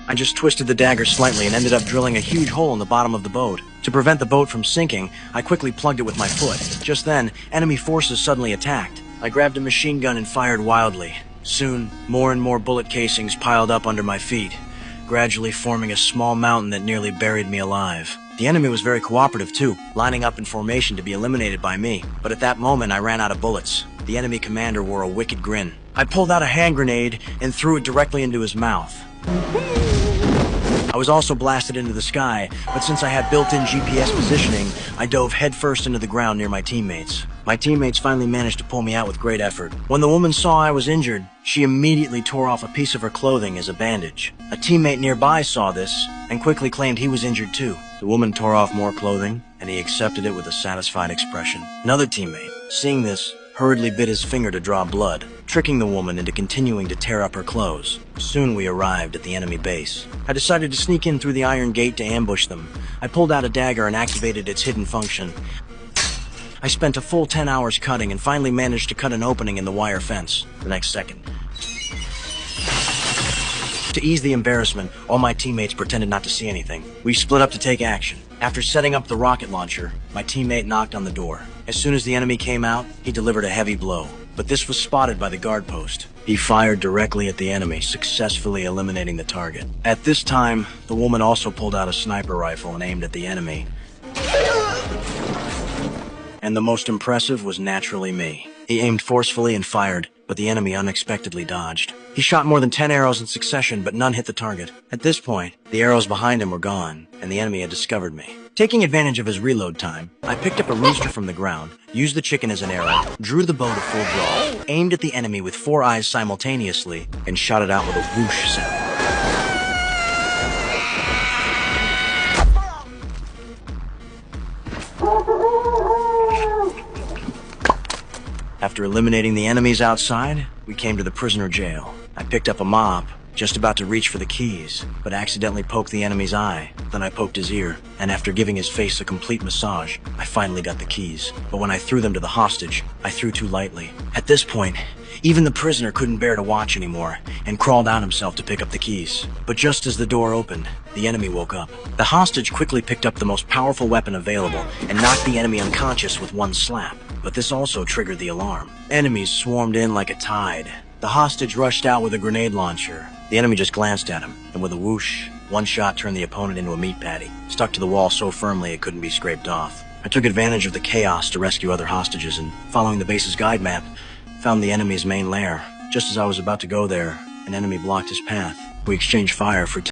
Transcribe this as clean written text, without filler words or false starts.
I just twisted the dagger slightly and ended up drilling a huge hole in the bottom of the boat. To prevent the boat from sinking, I quickly plugged it with my foot. Just then, enemy forces suddenly attacked. I grabbed a machine gun and fired wildly. Soon, more and more bullet casings piled up under my feet, gradually forming a small mountain that nearly buried me alive. The enemy was very cooperative too, lining up in formation to be eliminated by me. But at that moment, I ran out of bullets. The enemy commander wore a wicked grin. I pulled out a hand grenade and threw it directly into his mouth. I was also blasted into the sky, but since I had built-in GPS positioning, I dove headfirst into the ground near my teammates. My teammates finally managed to pull me out with great effort. When the woman saw I was injured, she immediately tore off a piece of her clothing as a bandage. A teammate nearby saw this and quickly claimed he was injured too. The woman tore off more clothing, and he accepted it with a satisfied expression. Another teammate, seeing this, hurriedly bit his finger to draw blood, tricking the woman into continuing to tear up her clothes. Soon we arrived at the enemy base. I decided to sneak in through the iron gate to ambush them. I pulled out a dagger and activated its hidden function. I spent a full 10 hours cutting and finally managed to cut an opening in the wire fence the next second. To ease the embarrassment, all my teammates pretended not to see anything. We split up to take action. After setting up the rocket launcher, my teammate knocked on the door. As soon as the enemy came out, he delivered a heavy blow. But this was spotted by the guard post. He fired directly at the enemy, successfully eliminating the target. At this time, the woman also pulled out a sniper rifle and aimed at the enemy. And the most impressive was naturally me. He aimed forcefully and fired, but the enemy unexpectedly dodged. He shot more than 10 arrows in succession, but none hit the target. At this point, the arrows behind him were gone, and the enemy had discovered me. Taking advantage of his reload time, I picked up a rooster from the ground, used the chicken as an arrow, drew the bow to full draw, aimed at the enemy with 4 eyes simultaneously, and shot it out with a whoosh sound. After eliminating the enemies outside, we came to the prisoner jail. I picked up a mop, just about to reach for the keys, but accidentally poked the enemy's eye. Then I poked his ear, and after giving his face a complete massage, I finally got the keys. But when I threw them to the hostage, I threw too lightly. At this point, even the prisoner couldn't bear to watch anymore, and crawled out himself to pick up the keys. But just as the door opened, the enemy woke up. The hostage quickly picked up the most powerful weapon available, and knocked the enemy unconscious with one slap. But this also triggered the alarm. Enemies swarmed in like a tide. The hostage rushed out with a grenade launcher. The enemy just glanced at him, and with a whoosh, one shot turned the opponent into a meat patty, stuck to the wall so firmly it couldn't be scraped off. I took advantage of the chaos to rescue other hostages, and following the base's guide map, found the enemy's main lair. Just as I was about to go there, an enemy blocked his path. We exchanged fire for